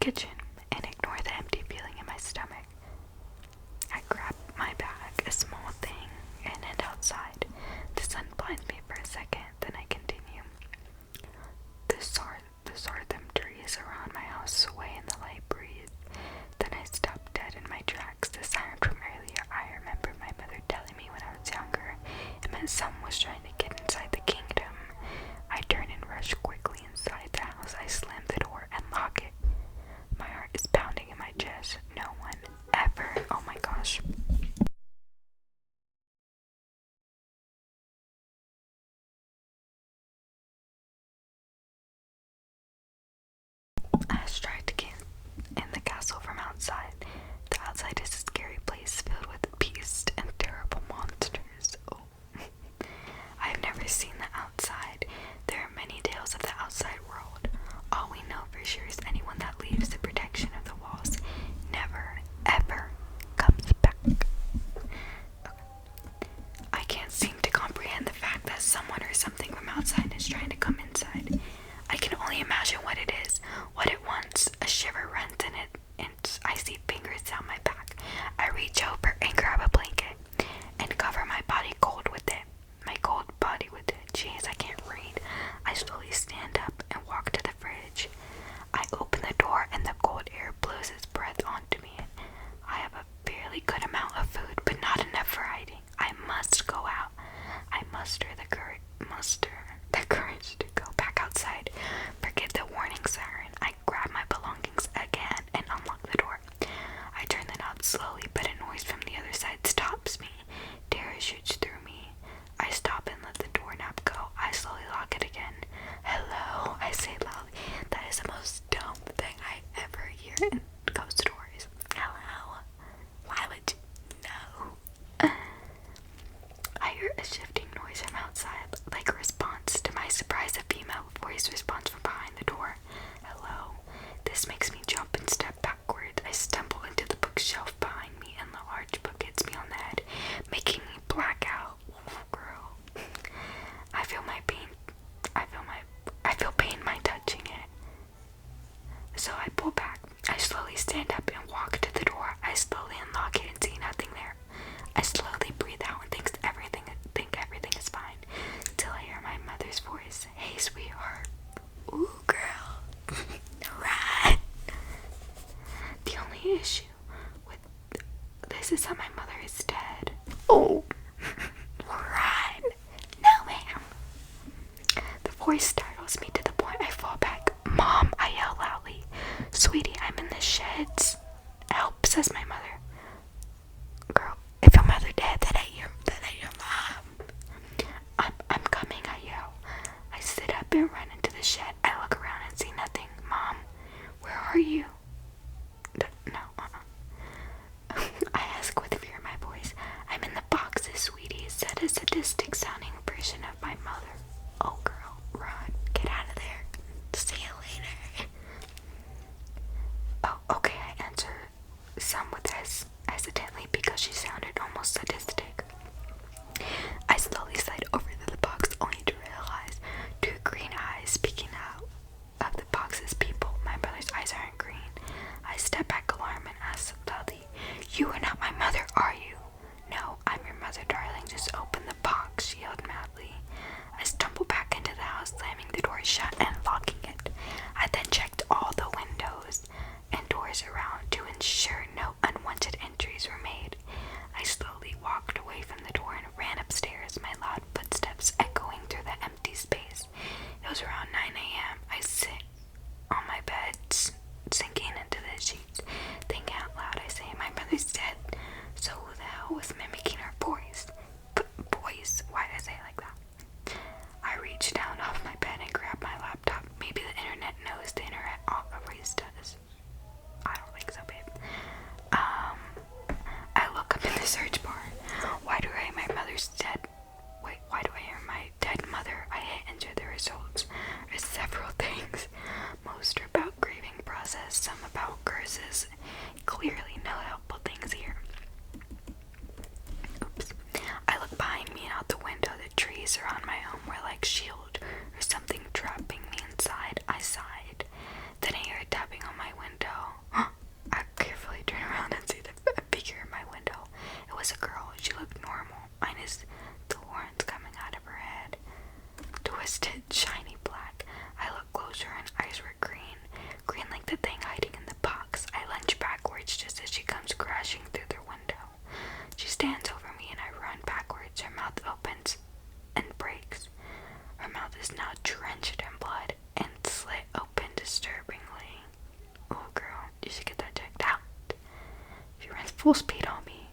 kitchen and ignore the empty feeling in my stomach. I grab my bag, a small thing, and head outside. The sun blinds me for a second, then I continue. The sorghum trees around my house sway in the light breeze. Then I stop dead in my tracks. The siren from earlier, I remember my mother telling me when I was younger. It meant someone was trying to get inside the kingdom. I turn and rush quickly inside the house. I slam the door and lock it. My heart is pounding in my chest. No one ever. Oh my gosh. I tried to get in the castle from outside. The outside is a scary place filled with beasts and terrible monsters. Oh. I've never seen the outside. There are many tales of the outside world. All we know for sure is anyone that leaves the protection of the walls never, ever comes back. Okay. I can't seem to comprehend the fact that someone or something from outside is trying to come inside. I can only imagine what it is, what it wants. A shiver runs in it, and I see fingers down my back. I reach over and grab a blanket and cover my body cold with it. My cold body with it. Jeez, I can't read. I slowly stand up and walk to the fridge. I open the door and the cold air blows its breath onto me. I have a fairly good amount of food, but not enough for hiding. I must go out. I muster the courage to go back outside. Forget the warning siren. I grab my belongings again and unlock the door. I turn the knob slowly, but a noise from the other side stops me. Terror shoots through me. I stop and let the doorknob go. I slowly lock it again. Hello, I say loudly. That is the most dumb thing I ever hear in ghost stories. Hello. Why would you know? I hear a shifting noise from outside, like a response to my surprise. A female voice responds from behind the door. Hello. This makes me jump and step backward. I stumble into the bookshelf behind me, and the large book hits me on the head, making me black out. Girl. I feel pain by touching it. So I pull back. I slowly stand up and walk to the door. I slowly unlock it and see nothing there. I slowly breathe out and think everything is fine, till I hear my mother's voice. Hey, sweetheart. Ooh, girl. Run. The only issue with this is that my mother is dead. Oh. Run. No, ma'am. The voice startles me to the point I fall back. Mom, I yell loudly. Sweetie, I'm in the sheds. Help, says my mother. Girl, if your mother dead, that ain't your mom. I'm coming, I yell. I sit up and run into the shed. I look around and see nothing. Mom, where are you? No, I ask with fear in my voice. I'm in the boxes, sweetie, said a sadistic sounding version of my mother. Oh, girl, run. Get out of there. See you later. Oh, okay, I answer, somewhat hesitantly because she sounded almost sadistic. I slowly slide over to the box, only to realize two green eyes peeking out of the box's people. My brother's eyes aren't green. I step back alarmed and ask loudly, You are not my mother, are you? No, I'm your mother, darling. Just open the box, she yelled madly. I stumbled back into the house, slamming the door shut and locking it. I then checked all the windows and doors around to ensure no unwanted entries were made. I slowly walked away from the door and ran upstairs, my loud footsteps echoing through the empty space. It was around 9 a.m. I sit on my bed, sinking into the sheets. Thinking out loud, I say, my brother's dead. So who the hell was mimicking her voice? Voice? Why did I say it like that? I reach down off my bed and grab my laptop. Maybe the internet knows the internet always does. I don't think so, babe. I look up in the search bar. Why do I hear my mother's dead? Wait, why do I hear my dead mother? I hit enter the results. There's several things. Most are about grieving process, some about curses. Clearly no helpful things here. Oops. I look behind me and out the window. The trees around my home were like shield or something trapping me inside. I sighed. Then I hear a tapping on my window. full speed on me,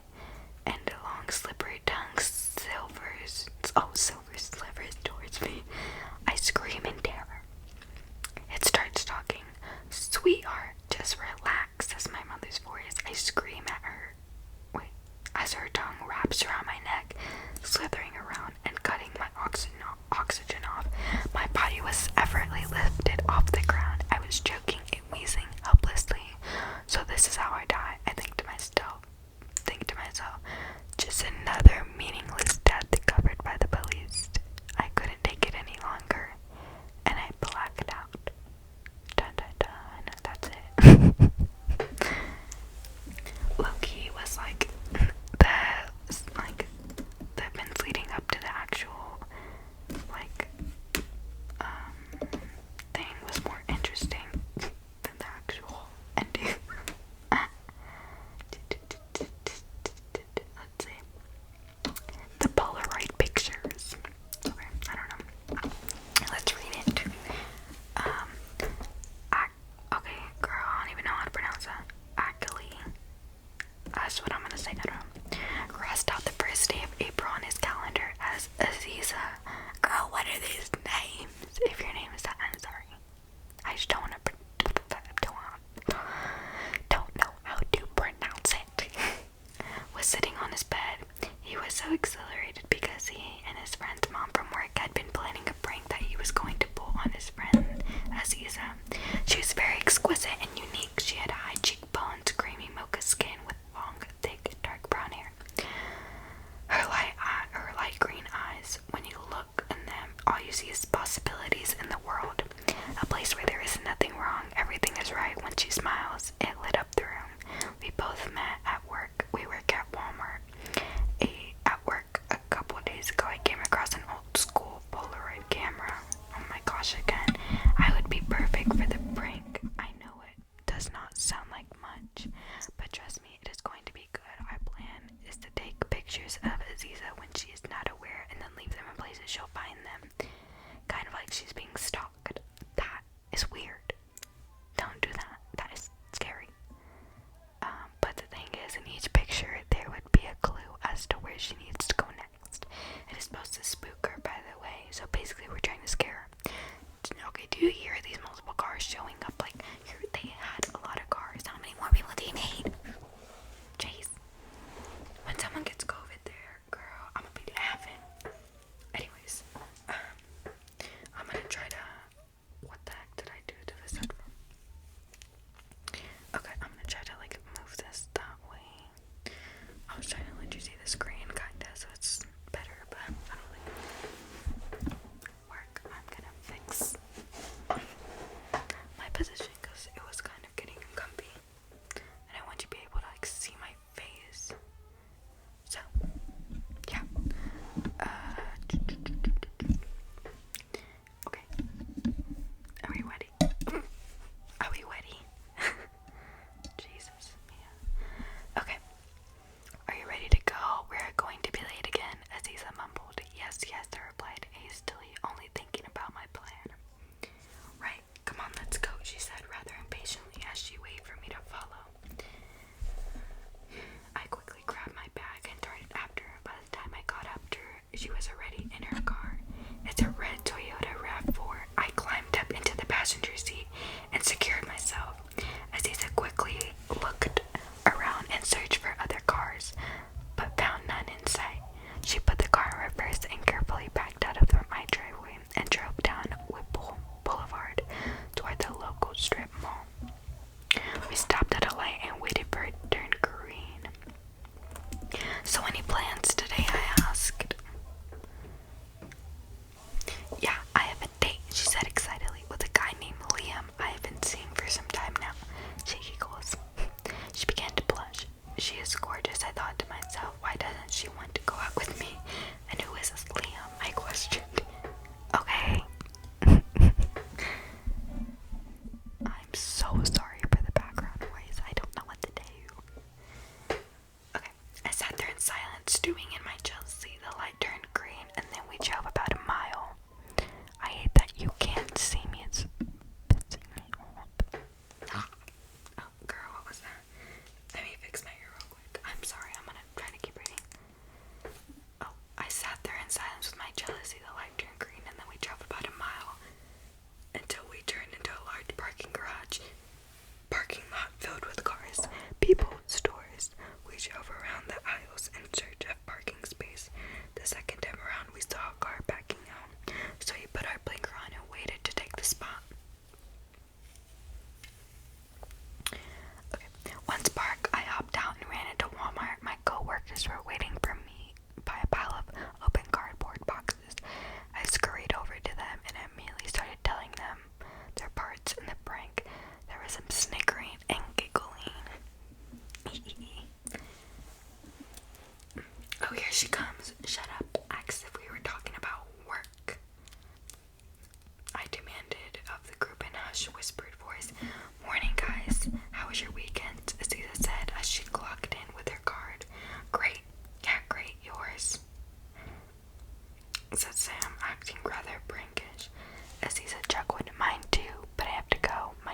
and a long slippery tongue silver slivers towards me. I scream in terror. It starts talking. "Sweetheart, just relax," says my mother's voice. I scream at her. Wait, as her tongue wraps around my neck, slithering around and cutting my oxygen off. My body was effortlessly lifted off the ground. I was choking and wheezing helplessly. So this is how I die. I think to myself, just another meaningless death covered by the police. I couldn't take it any longer, and I blacked out. Dun dun dun. That's it. Loki was like the events leading up to the actual thing was more interesting than the actual ending. Let's see. The Polaroid pictures. Okay, I don't know. Let's read it. Okay, girl, I don't even know how to pronounce that. Actually, that's what I'm gonna say. I don't know. Crossed out the first day of April on his calendar as Aziza. Girl, what are these names? If your name is that, I'm sorry. I just don't know how to pronounce it. Was sitting on his bed. He was so exhilarated because he and his friend's mom from work had been planning a prank that he was going to pull on his friend Aziza. She was very exquisite and unique. She had high cheekbones, creamy mocha skin with long, thick, dark brown hair. Her light green eyes, when you look in them, all you see is possibilities in the world. A place where there is nothing wrong, everything is right. When she smiles, it lit up the room. We both met at work. We work at Walmart. At work a couple of days ago, I came across an old school Polaroid camera. Oh my gosh, again. I would be perfect for the prank. I know it does not sound like much, but trust me, it is going to be good. Our plan is to take pictures of Aziza when she is not aware and then leave them in places she'll find them. Kind of like she's being stalked. That is weird. Don't do that. That is scary. But the thing is, in each picture, there would be a clue as to where she needs to go next. It is supposed to spook her, by the way. So basically, we're trying to scare her. Okay, do you hear these multiple cars showing up? Like, here, they had a lot of cars. How many more people do you need? Jeez. When someone gets COVID there, girl, I'm gonna be laughing. Anyways, I'm gonna try to. What the heck did I do to this headphone? Okay, I'm gonna try to move this that way. I was trying to let you see the screen, kinda, so it's better, but I don't think work. I'm gonna fix my position because it was kind of getting comfy, and I want you to be able to see my face. So, yeah. Okay. Are we ready? Are we ready? Jesus. Yeah. Okay. Are you ready to go? We're going to be late again, Aziza mumbled. Yes, I replied hastily, only thinking about my plan. Right, come on, let's go, she said rather impatiently as she waved for me to follow. I quickly grabbed my bag and darted after her. By the time I got up to her, she was already in her car. It's a red Toyota RAV4. I climbed up into the passenger seat and secured myself. Aziza quickly looked around and searched for other cars, but found none in sight. She put the car in reverse and carefully backed out of my driveway and drove down Whipple Boulevard toward the local strip mall. We stopped at a light and waited for it to turn green. So any plans today? I asked. Yeah, I have a date, she said excitedly, with a guy named Liam I have been seeing for some time now. She giggles. She began to blush. She is gorgeous, I thought to myself. Why doesn't she want to go out with me? And who is this Liam? I questioned. Okay. I'm so sorry for the background noise. I don't know what to do. Okay. I sat there in silence, stewing in my jealousy. The light turned green, and then we drove about a mile. I hate that you can't see me. It's pissing me off. Oh, girl, what was that? Let me fix my hair real quick. I'm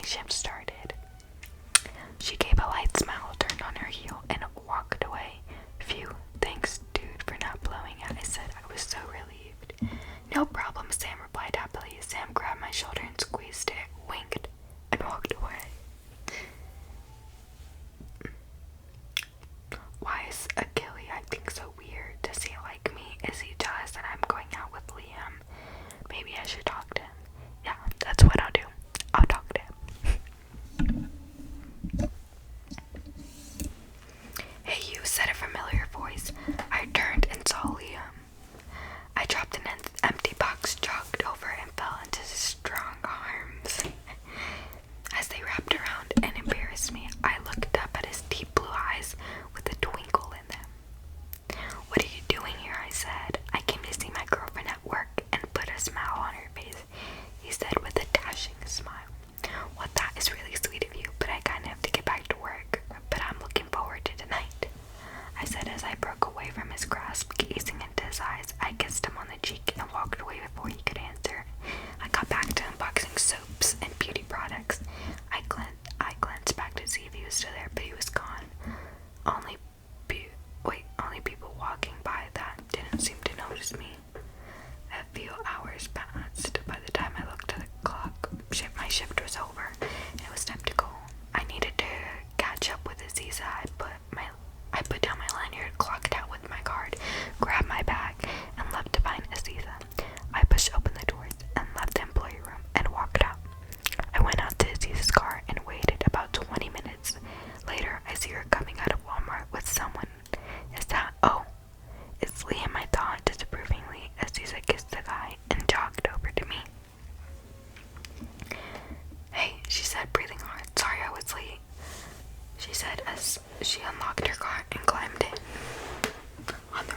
my shift started. She gave a light smile, turned on her heel, and walked away. Phew, thanks, dude, for not blowing out, I said. I was so relieved. No problem, Sam replied happily. Sam grabbed my shoulder and squeezed it, winked, and walked away. Why is Achille acting so weird? Does he like me? Is he jealous that I'm going out with Liam? Maybe I should talk to him. Yeah, that's what I'll do. I'll talk to him. Hey, you, said a familiar voice. I turned and saw Liam. I dropped an empty box, jogged over, and fell into his strong arms. As they wrapped around and embarrassed me, I looked up at his deep blue eyes with a twinkle in them. What are you doing here? I said. I came to see my girlfriend at work, and put a smile on her face. He said with a dashing smile. Well, that is really sweet of you, but I kind of have to get back to work. But I'm looking forward to tonight, I said as I broke away from his grasp, gazing into his eyes. I kissed him on the cheek and walked away before he could answer. I got back to unboxing soaps and beauty products. I glanced back to see if he was still there, but he was gone. Only people walking by that didn't seem to notice me. A few hours passed. By the time I looked at the clock, my shift was over, and it was time to go. I needed to catch up with Aziza. I put down my lanyard, clocked out with my card, grabbed my bag, and left to find Aziza. I pushed open the doors and left the employee room and walked out. I went out to Aziza's car and waited about 20 minutes. Later, I see her coming out of Walmart with someone. Is that? Oh, it's Liam, I thought disapprovingly. Aziza kissed the guy and jogged over to me. Hey, she said, breathing hard. Sorry I was late, she said as she unlocked her car and climbed in. On the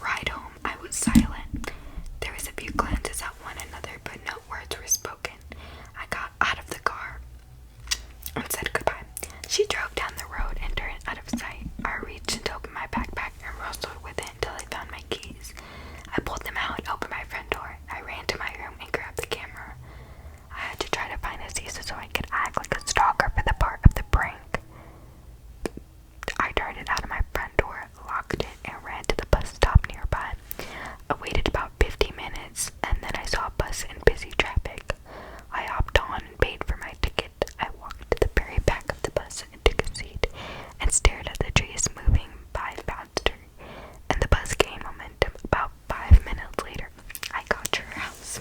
ride home, I was silent. There was a few glances at one another, but no words were spoken. I got out of the car and said goodbye. She drove down the road and turned out of sight. I reached into open my backpack and rustled with it until I found my keys. I pulled them out and opened my front door. I ran to my room and grabbed the camera. I had to try to find Aziza so I could act like a stalker for the part of the prank. I darted out of my front door, locked it, and ran to the bus stop nearby. I waited about 50 minutes, and then I saw a bus in busy traffic. I hopped on and paid for my ticket. I walked to the very back of the bus and took a seat, and stared at the trees moving by faster, and the bus gained momentum. About 5 minutes later, I got to her house.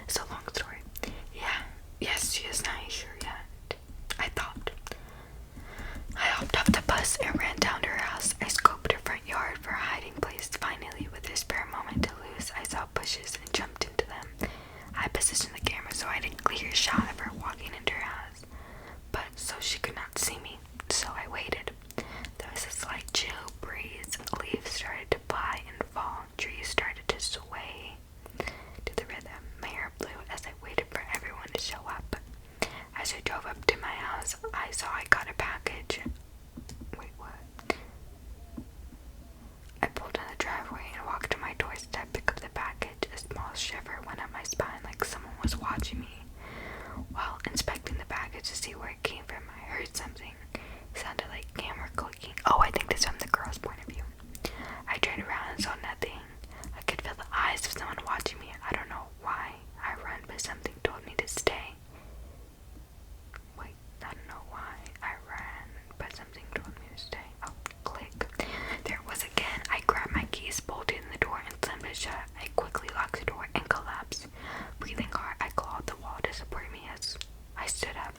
It's a long story. Yes, she is not sure yet, I thought. I hopped off the bus and ran down to her house. I scoped her front yard for a hiding place. Finally, with a spare moment to lose, I saw bushes and jumped into them. I positioned the camera so I had a clear shot of her walking into her house, but so she could not see me. So I waited. There was a slight chill breeze. Leaves started to fly and fall. Trees started to sway to the rhythm. My hair blew as I waited for everyone to show up. As I drove up to my house, I saw I got a package. Wait, what? I pulled in the driveway and walked to my doorstep, pick up the package. A small shiver went up my spine like someone was watching me. While inspecting the package to see where it came from, I heard something. It sounded like camera clicking. Oh, I think this is from the girl's point of view. I turned around and saw nothing. I could feel the eyes of someone watching me. I don't know why I ran, but something told me to stay. Wait, I don't know why I ran, but something told me to stay. Oh, click. There it was again. I grabbed my keys, bolted in the door, and slammed it shut. I quickly locked the door and collapsed. Breathing hard, I clawed the wall to support me as I stood up.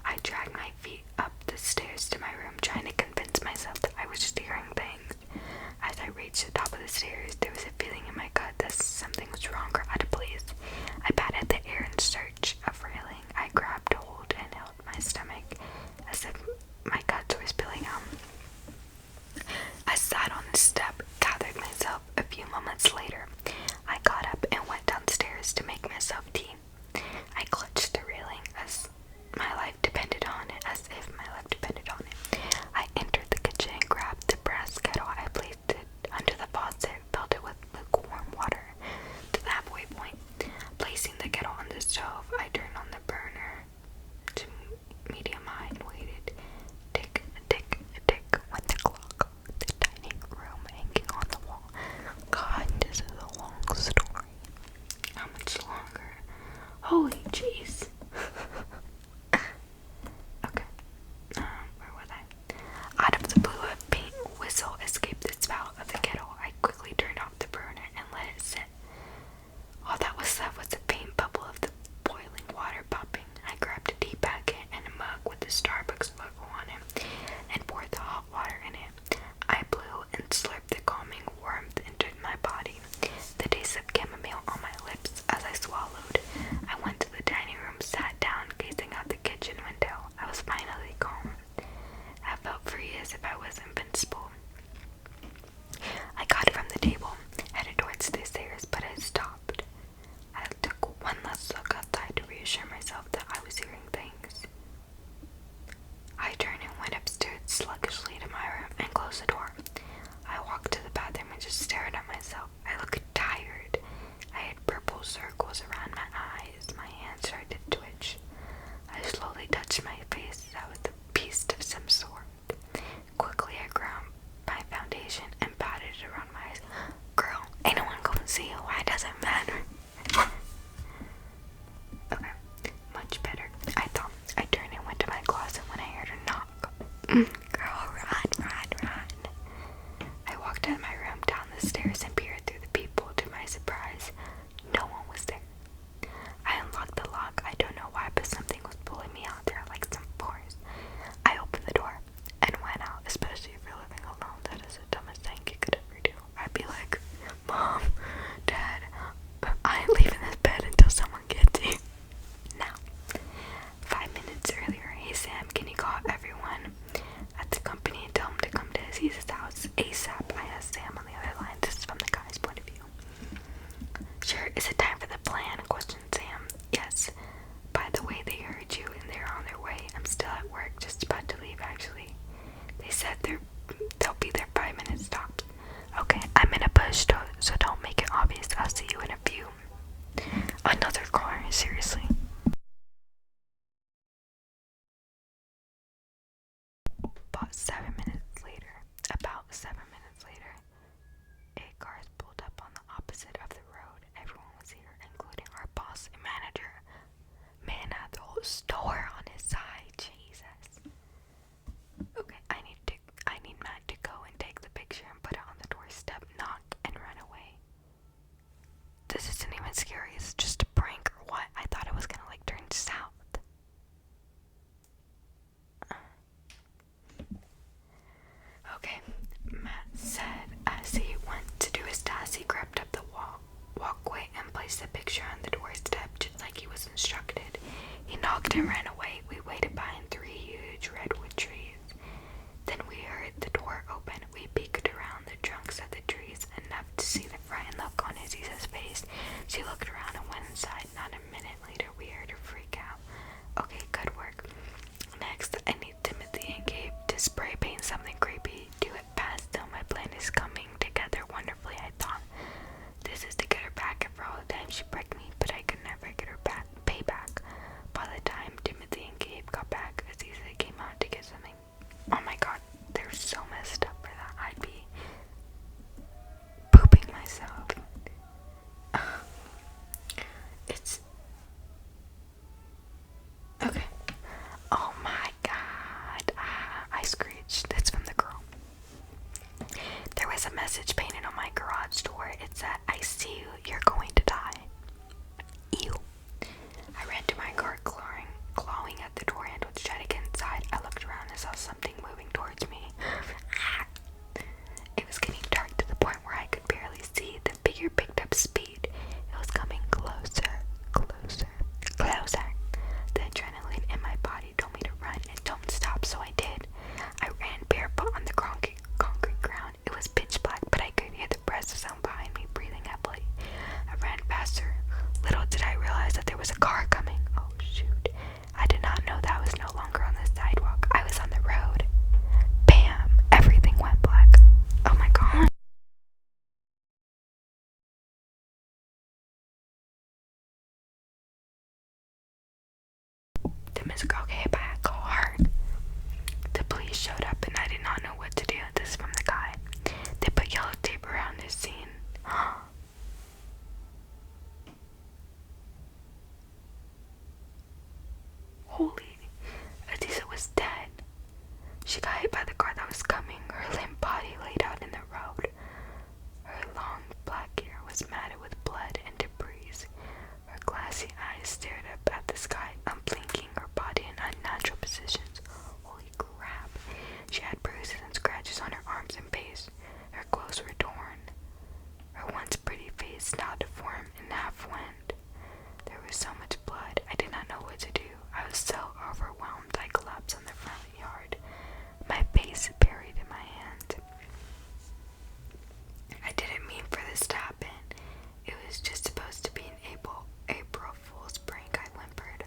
I dragged my feet up the stairs to my room, trying to convince myself that I was just hearing things. As I reached the top of the stairs, there was a feeling in my gut that something was wrong or out of place. I patted the air in search of railing. I grabbed hold and held my stomach as if my guts were spilling out. I sat on the step, gathered myself. A few moments later, I got up and went downstairs to make myself tea. I clutched the railing as if my life depended on it. I entered the kitchen and grabbed the brass kettle. I placed it under the faucet, filled it with lukewarm water. The halfway leave, actually. They said they'll be there 5 minutes tops. Okay, I'm in a bush, so don't make it obvious. I'll see you in a few. Another car, seriously. About 7 minutes later, 8 cars pulled up on the opposite of the road. Everyone was here, including our boss and manager. Man had the whole store on his side. Jesus. Okay, I need Matt to go and take the picture and put it on the doorstep, knock, and run away. This isn't even scary. It's just a prank or what? I thought it was gonna like turn south. Okay, Matt said as he went to do his task, he grabbed up the walkway and placed the picture on the doorstep just like he was instructed. He knocked and ran away. We waited behind 3 huge redwood trees. Then we heard the door open. We peeked around the trunks of the trees enough to see the frightened look on Aziza's face. She looked around and went inside. Not a minute later, we heard her freak out. Okay, good work. Next, I need Timothy and Gabe to spray paint something creepy. Do it fast though. My plan is coming together wonderfully, I thought. This is to get her back for all the time she pricked me, but I could never get her back. Payback. By the time Timothy and Gabe got back, Aziza came out to get something. Oh my god, they're so messed up for that. I'd be pooping myself. It's okay. Oh my god. I screeched. That's from the girl. There was a message painted on my garage door. It said, I see you, you're going to die. Ew. I ran to my car, clawing at the door handle to try to get inside. I looked around and saw something moving towards me. It was getting dark to the point where I could barely see. The figure picked up speed. It was coming closer, closer, closer. The adrenaline in my body told me to run and don't stop, so I did. I ran barefoot on the concrete ground. It was pitch black, but I could hear the breath sound behind me, breathing heavily. I ran faster. Little did I realize that there was a car coming. Oh shoot. I did not know that I was no longer on the sidewalk. I was on the road. Bam! Everything went black. Oh my god. The music got hit by a car. The police showed up and I did not know what to do. This is from the guy. They put yellow tape around the scene. Holy, Aziza was dead. She got hit by the car that was coming. Her limp body laid out in the road. Her long black hair was matted with blood and debris. Her glassy eyes stared up at the sky, unblinking, her body in unnatural positions. Holy crap. She had bruises and scratches on her arms and face. Her clothes were torn. Her once pretty face now deformed and half-wind. There was so much blood, I did not know what to do. I was so overwhelmed, I collapsed on the front yard, my face buried in my hand. I didn't mean for this to happen. It was just supposed to be an April Fool's prank, I whimpered.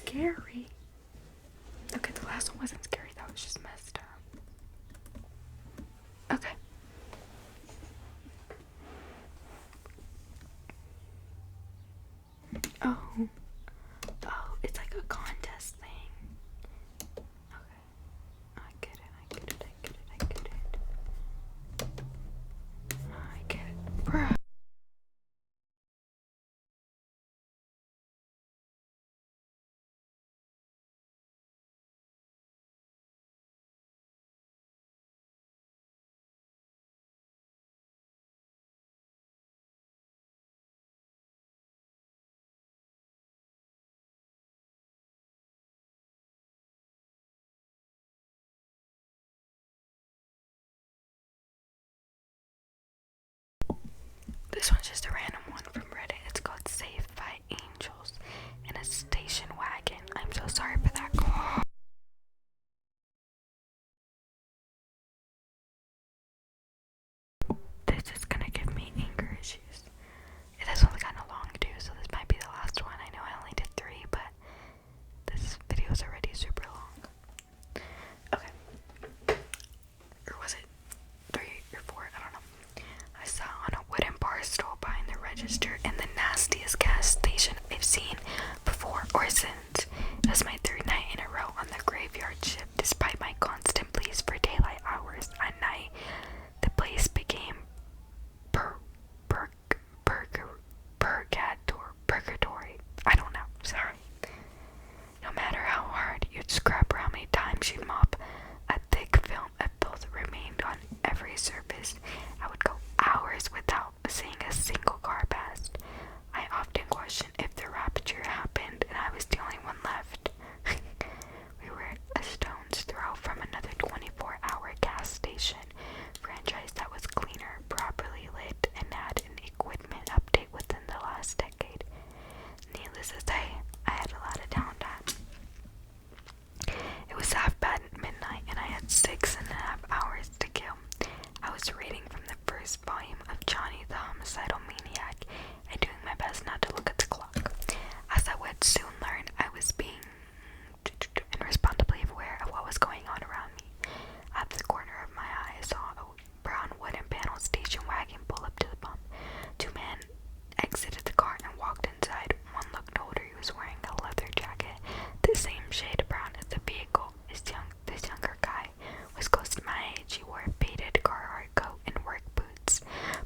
scary. Okay, the last one wasn't scary. That was just messed up. Okay. Oh. Oh, it's like a contest thing. Okay. I get it. I get it. I get it. I get it. I get it. Bruh. This one's just a random one from Reddit. It's called Saved by Angels in a Station Wagon. I'm so sorry for that. This is gonna give me anger issues. This one's kind of long too, so this might be the last one. I know I only did 3, but this video is already super long. Okay. Or was it 3 or 4? I don't know. I sat on a wooden bar stool behind the register in the nastiest gas station I've seen before or since. It was my 3rd night in a row on the graveyard shift. Despite my constant pleas for daylight hours at night, the place became purgatory. I don't know. Sorry. No matter how hard you'd scrub or how many times you'd mop, a thick film of filth remained on every surface. I would go hours without seeing a single car pass. I often questioned if the rapture happened and I was the only one left. We were a stone's throw from another 24-hour gas station franchise that was cleaner, properly lit, and had an equipment update within the last decade. Needless to say, I had a lot of downtime. It was half past midnight and I had 6.5 hours to kill. I was reading from the first volume of Johnny the Homicidal Maniac and doing my best not to look at the clock. As I would soon learn, I was being irresponsibly aware of what was going on around me. At the corner of my eye, I saw a brown wooden panel station wagon pull up to the pump. 2 men exited the car and walked inside. One looked older. He was wearing a leather jacket, the same shade of brown as the vehicle. This younger guy was close to my age. He wore a faded Carhartt coat and work boots.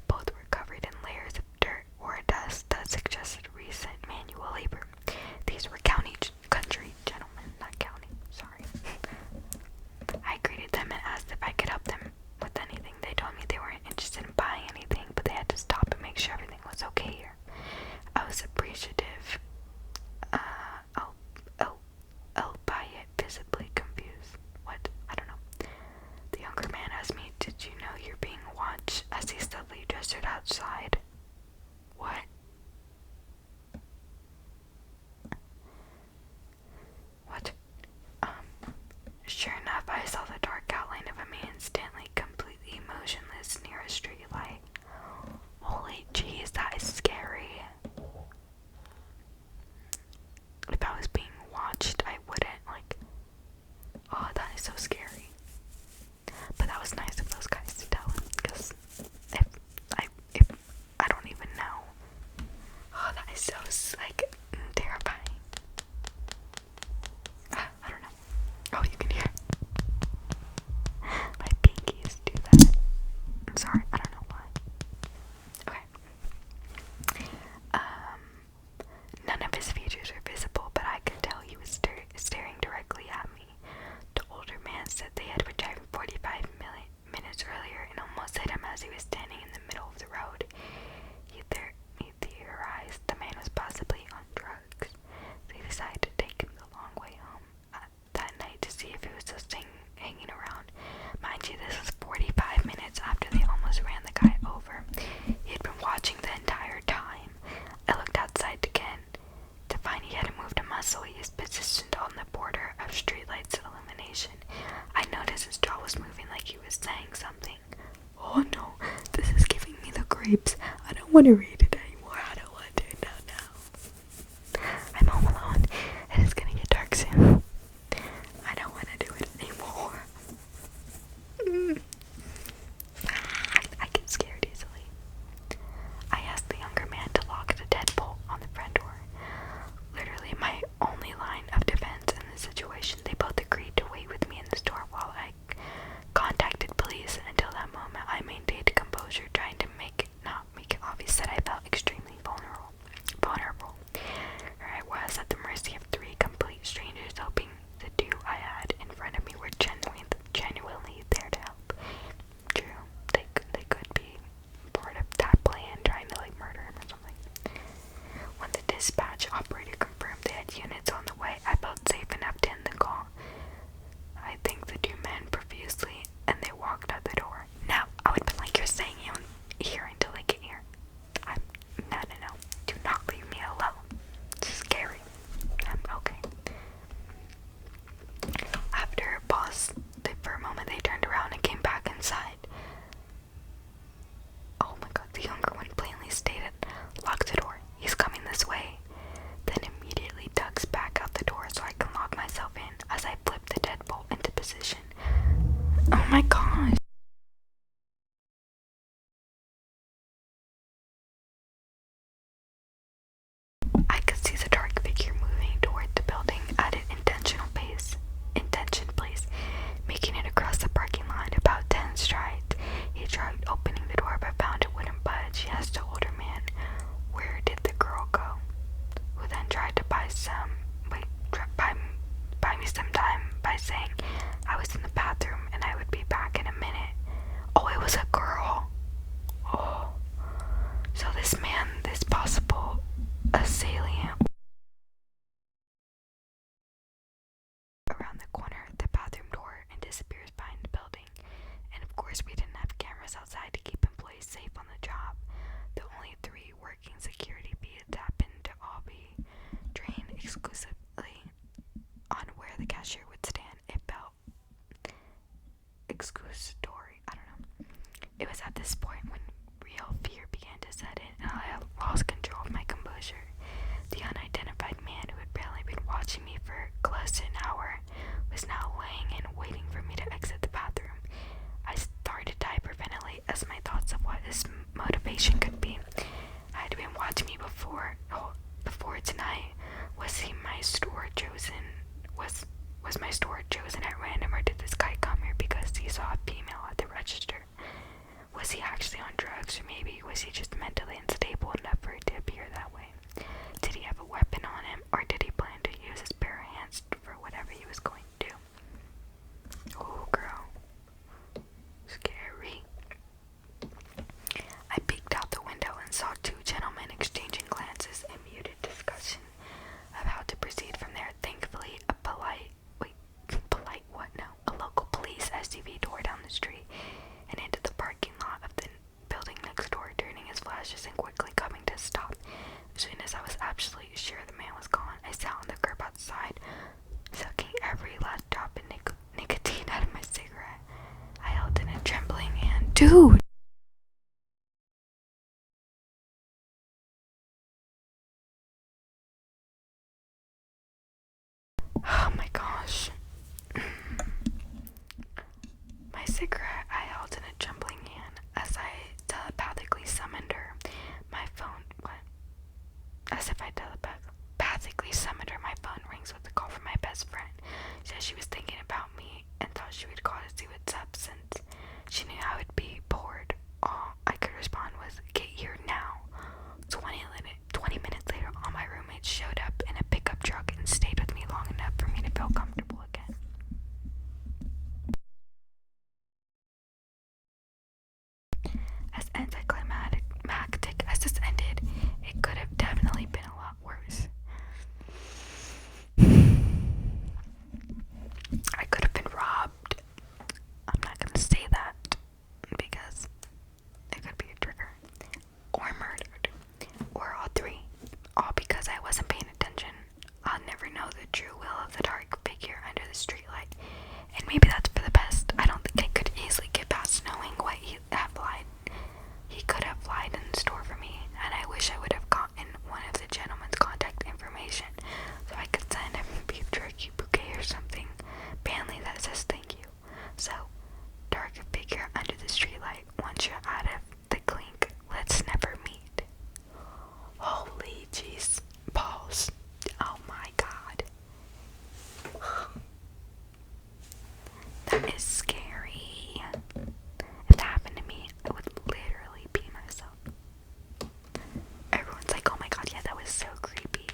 Both were covered in layers of dirt or dust that suggested recent manual labor. These were country gentlemen, not county. Sorry. I greeted them and asked if I could help them with anything. They told me they weren't interested in buying anything, but they had to stop and make sure everything was okay here. I was appreciative. I'll buy it, visibly confused. What? I don't know. The younger man asked me, "Did you know you're being watched?" as he steadily gestured outside. What? What? Sure enough, I saw the dark outline of a man standing completely motionless near a street light. Holy jeez, that is scary. If I was being watched, I wouldn't, like, oh, that is so scary. But that was nice of those guys to tell him, because if I don't even know. Oh, that is so, like, terrifying. I don't know. Oh, you can hear my pinkies do that. I'm sorry, I don't know why. Okay. None of his features were visible, but I could tell he was staring directly at me. The older man said they had retired 45 minutes earlier and almost hit him as he was standing in the middle of the road. He theorized the man was possibly on drugs. They decided to take him the long way home that night to see if he was still hanging around. Mind you, this was 45 minutes after they almost ran the guy over. He had been watching the entire time. I looked outside again to find he hadn't moved a muscle. He is positioned on the border of streetlights illumination. I noticed his jaw was moving like he was saying something. Oh no, this is giving me the creeps. I don't want to read it anymore. I don't want to. No. I'm home alone. It is gonna get dark course, we didn't have cameras outside to keep employees safe on the job. The only 3 working security beats happened to all be trained exclusively on where the cashier would stand. It felt excusatory. I don't know. It was at this point when real fear began to set in, and I lost control of my composure. The unidentified man who had barely been watching me for close to an hour was now laying and waiting for me to exit the bathroom. I started to hyperventilate as my thoughts of what his motivation could be. Had been watching me before tonight. Was he my store chosen? Was my store chosen at random, or did this guy come here because he saw a female at the register? Was he actually on drugs, or maybe was he just mentally unstable enough for it to appear that way? Did he have a weapon on him, or did he plan to use his bare hands for whatever he was going to do? Oh, girl. Scary. I peeked out the window and saw 2 gentlemen exchanging glances and muted discussion of how to proceed from there. Thankfully, a local police SUV tore down the street and into the parking lot of the building next door, turning his flashes and quickly coming to a stop. As soon as I was absolutely sure the man was gone, I sat on the curb outside, sucking every last drop of nicotine out of my cigarette. I held in a trembling hand. Dude! Oh my gosh. My cigarette I held in a trembling hand as I telepathically summoned her. My phone, As if I telepathically summoned her, my phone rings with a call from my best friend. She said she was thinking about me and thought she would call to see what's up since she knew I would be bored. All I could respond was, "Get here now." 20 minutes later, all my roommates showed up in a pickup truck and stayed with me long enough for me to feel comfortable again. As anticlimactic as this ended, it could have definitely been a lot worse. I could have been robbed. I'm not gonna say that because it could be a trigger. Or murdered. Or all 3. All because I wasn't paying attention. I'll never know the true will of the dark figure under the streetlight. And maybe that's for the best. I don't think I could easily get past knowing what he had lied. He could have lied in the store for me, and I wish I would have gotten one of the gentleman's contact information so I could send him a beef jerky bouquet or something manly that says thank you. So, dark figure under the streetlight, once you're out of the clink, let's never meet. Holy jeez. Pause. Oh my god. That is scary. If that happened to me, I would literally pee myself. Everyone's like, oh my god, yeah, that was so creepy.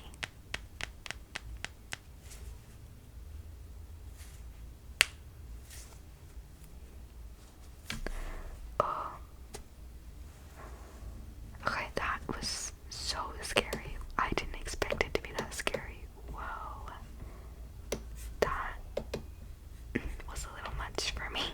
Oh. Okay, that was so scary. I didn't expect it to be that scary. Whoa. That was a little much for me.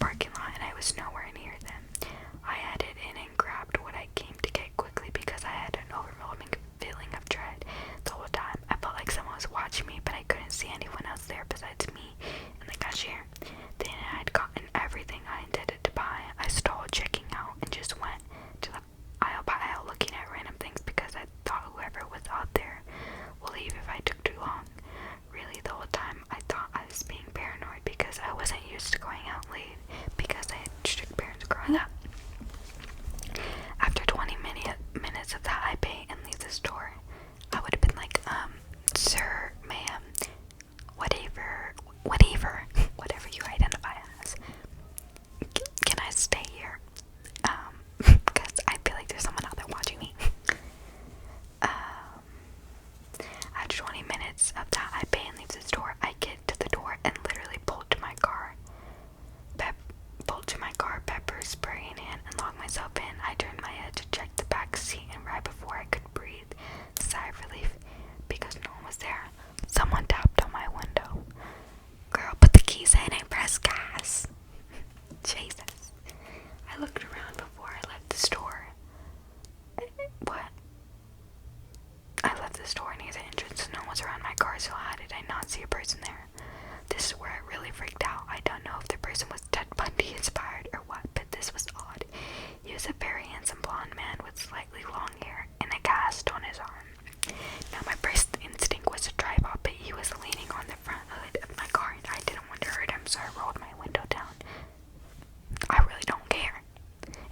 parking lot and I was nowhere near them. I headed in and grabbed what I came to get quickly because I had an overwhelming feeling of dread the whole time. I felt like someone was watching me, but I couldn't see anyone else there besides me and the cashier. Then I had gotten everything I intended to buy. I stalled checking out and just went to the aisle by aisle looking at random things because I thought whoever was out there would leave if I took too long. Really, the whole time I thought I was being paranoid because I wasn't used to going out late because I had strict parents growing up. After 20 minutes of that, I pay and leave the store. I would have been like, sir, ma'am, whatever, whatever you identify as. Can I stay here? Because I feel like there's someone out there watching me. After 20 minutes of that, I pay and leave the store. I get to the door and literally pulled to my car. Pepper spray in hand, and locked myself in. I turned my head to check the back seat, and right before I could breathe, sigh of relief because no one was there. Someone tapped on my window. Girl, put the keys in and press gas. Jesus. I looked around before I left the store. What? I left the store near the entrance and no one was around my car, so how did I not see a person there? This is where I really freaked out. I don't know if the person was Ted Bundy inspired or what, but this was odd. He was a very handsome blonde man with slightly long hair and a cast on his arm. Now my first instinct was to drive off, but he was leaning on the front hood of my car and I didn't want to hurt him, so I rolled my window down. I really don't care.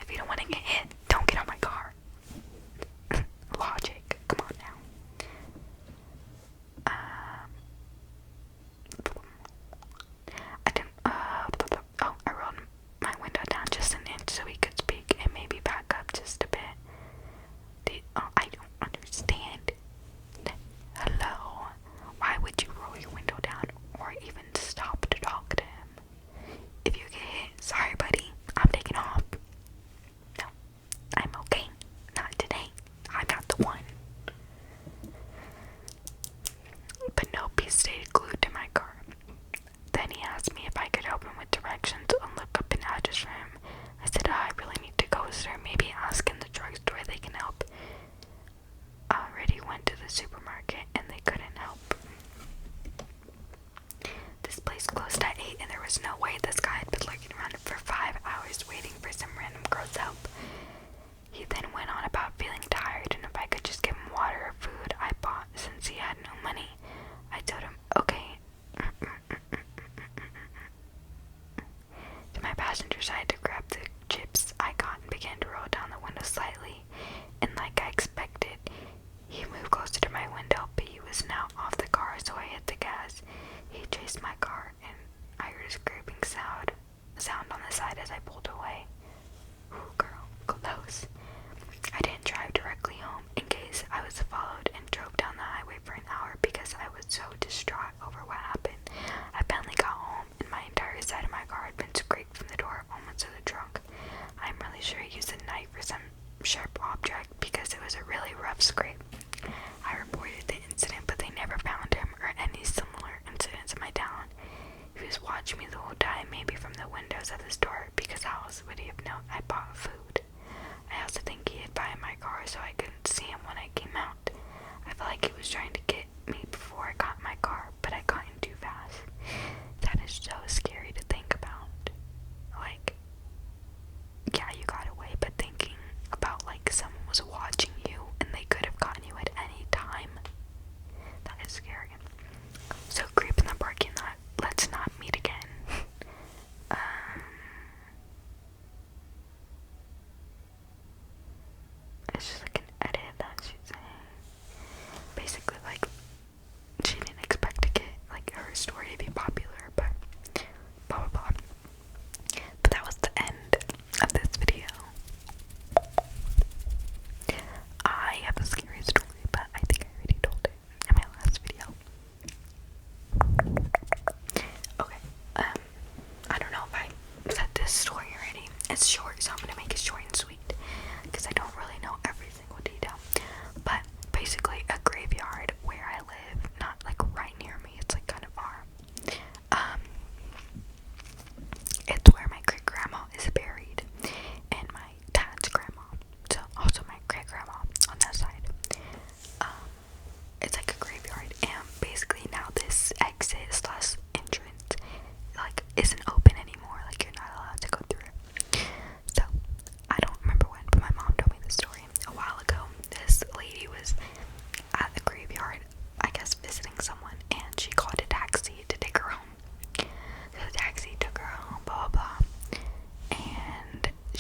If you don't want to get hit, don't get on my car. Logic. Come on now. I rolled my window down just an inch so he could speak and maybe back up just a bit. I don't understand. Hello? Why would you roll your window down or even stop to talk to him? If you get hit, sorry buddy, I'm taking off. No, I'm okay. Not today. I'm not the one. But no, he stayed glued to my car. Then he asked me if I could help him with directions and look up an address for him. I said, I really need to go, sir. Maybe ask in the drugstore they can help. I already went to the supermarket and they couldn't help. This place closed at 8 and there was no way this guy had been lurking around for 5 hours waiting for some random girl's help. He then went on about feeling tired and if I could just give him water or food I bought since he had no money. I told him, okay. To my passenger side to grab the chips I got and began to roll down the window slightly. And like I expected, he moved closer to my window, but he was now off the car, so I hit the gas. He chased my car and I heard a scraping sound on the side as I pulled away. Ooh, girl, close. I didn't drive directly home in case I was followed and drove down the highway for an hour because I was so distraught over what happened. I finally got home and my entire side of my car had been scraped from the door almost to the trunk. I'm really sure he used a knife or some sharp object because it was a really rough scrape. I reported the incident, but they never found him or any similar incidents in my town. He was watching me the whole time, maybe from the windows of the store, because how else would he have known I bought food? I also think he hid behind my car so I couldn't see him when I came out. I felt like he was trying to get me before I got in my car, but I got in too fast. That is so scary to think about. Like, yeah, you got away, but thinking about like someone was watching you and they could have gotten you at any time. That is scary. So creep in the parking lot. Let's not meet again. It's just like an edit that she's saying. Basically, like, she didn't expect to get like her story to be popular, but blah blah blah. But that was the end of this video. I have a scary story, but I think I already told it in my last video. Okay, I don't know if I said this story already. It's short, so I'm gonna make it short and sweet because I don't really know every single detail. But basically, a graveyard where I live, not like right near me, it's like kind of far. It's where my great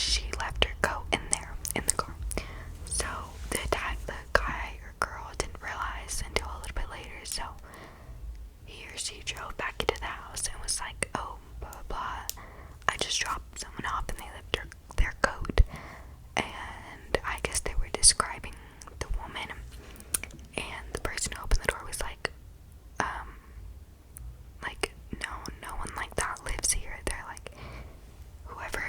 she left her coat in there in the car. So the guy or girl didn't realize until a little bit later. So he or she drove back into the house and was like, oh, blah blah blah, I just dropped someone off and they left their coat. And I guess they were describing the woman, and the person who opened the door was like, no one like that lives here. They're like, whoever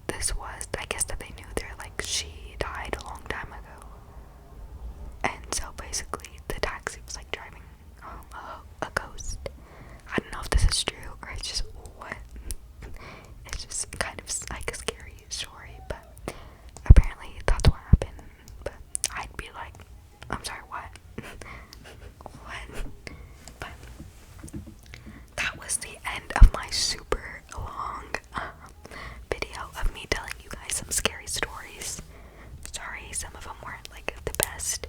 this was, I guess that they knew, they're like, she died a long time ago. And so basically the taxi was like driving a ghost. I don't know if this is true or it's just what. It's just kind of like a scary story, but apparently that's what happened. But I'd be like, I'm sorry, what? What? But that was the end of my super long video of me telling you guys some scary stories. Sorry, some of them weren't like the best.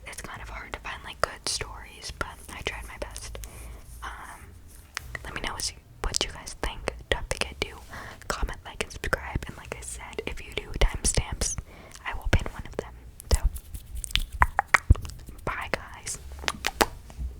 It's kind of hard to find like good stories, but I tried my best. Let me know what you guys think. Don't forget to comment, like, and subscribe. And like I said, if you do timestamps, I will pin one of them. So, bye guys.